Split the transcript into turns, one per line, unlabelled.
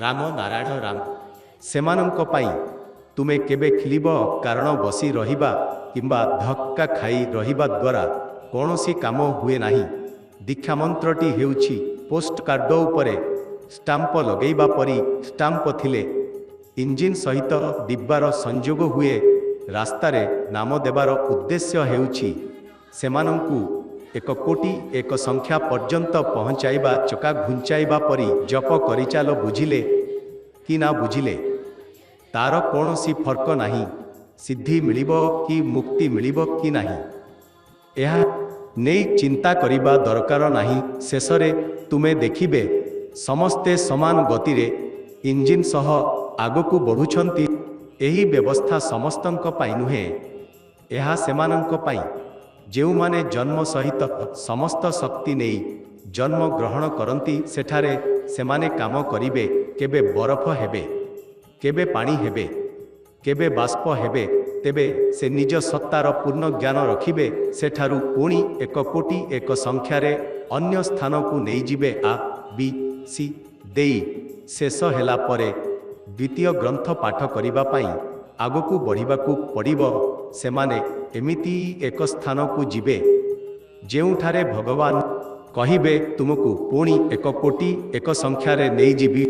ରାମ ନାରାୟଣ ରାମ। ସେମାନଙ୍କ ପାଇଁ ତୁମେ କେବେ ଖେଳିବ? କାରଣ ବସି ରହିବା କିମ୍ବା ଧକ୍କା ଖାଇ ରହିବା ଦ୍ୱାରା କୌଣସି କାମ ହୁଏ ନାହିଁ। ଦୀକ୍ଷାମନ୍ତ୍ରଟି ହେଉଛି ପୋଷ୍ଟକାର୍ଡ଼ ଉପରେ ଷ୍ଟାମ୍ପ ଲଗେଇବା ପରି। ଷ୍ଟାମ୍ପ ଥିଲେ ଇଞ୍ଜିନ୍ ସହିତ ଡିବାର ସଂଯୋଗ ହୁଏ। ରାସ୍ତାରେ ନାମ ଦେବାର ଉଦ୍ଦେଶ୍ୟ ହେଉଛି ସେମାନଙ୍କୁ 1 କୋଟି 1 ସଂଖ୍ୟା ପର୍ଯ୍ୟନ୍ତ ପହଞ୍ଚାଇବା। ଚକା ଘୁଞ୍ଚାଇବା ପରି ଜପ କରିଚାଲ। ବୁଝିଲେ କି ନା ବୁଝିଲେ? ତାର କୌଣସି ଫରକ ନାହିଁ ସିଦ୍ଧି ମିଳିବ କି ମୁକ୍ତି ମିଳିବ କି ନାହିଁ, ଏହା ନେଇ ଚିନ୍ତା କରିବା ଦରକାର ନାହିଁ। ଶେଷରେ ତୁମେ ଦେଖିବେ ସମସ୍ତେ ସମାନ ଗତିରେ ଇଞ୍ଜିନ୍ ସହ ଆଗକୁ ବଢ଼ୁଛନ୍ତି। ଏହି ବ୍ୟବସ୍ଥା ସମସ୍ତଙ୍କ ପାଇଁ ନୁହେଁ, ଏହା ସେମାନଙ୍କ ପାଇଁ ଯେଉଁମାନେ ଜନ୍ମ ସହିତ ସମସ୍ତ ଶକ୍ତି ନେଇ ଜନ୍ମ ଗ୍ରହଣ କରନ୍ତି। ସେଠାରେ ସେମାନେ କାମ କରିବେ। କେବେ ବରଫ ହେବେ, କେବେ ପାଣି ହେବେ, କେବେ ବାଷ୍ପ ହେବେ। ତେବେ ସେ ନିଜ ସତ୍ତାର ପୂର୍ଣ୍ଣ ଜ୍ଞାନ ରଖିବେ। ସେଠାରୁ ପୁଣି 1 କୋଟି 1 ସଂଖ୍ୟାରେ ଅନ୍ୟ ସ୍ଥାନକୁ ନେଇଯିବେ। A B C ଦେଇ ଶେଷ ହେଲା ପରେ ଦ୍ୱିତୀୟ ଗ୍ରନ୍ଥ ପାଠ କରିବା ପାଇଁ ଆଗକୁ ବଢ଼ିବାକୁ ପଡ଼ିବ। ସେମାନେ ଏମିତି ଏକ ସ୍ଥାନକୁ ଯିବେ ଯେଉଁଠାରେ ଭଗବାନ କହିବେ ତୁମକୁ ପୁଣି 1 କୋଟି 1 ସଂଖ୍ୟାରେ ନେଇଯିବି।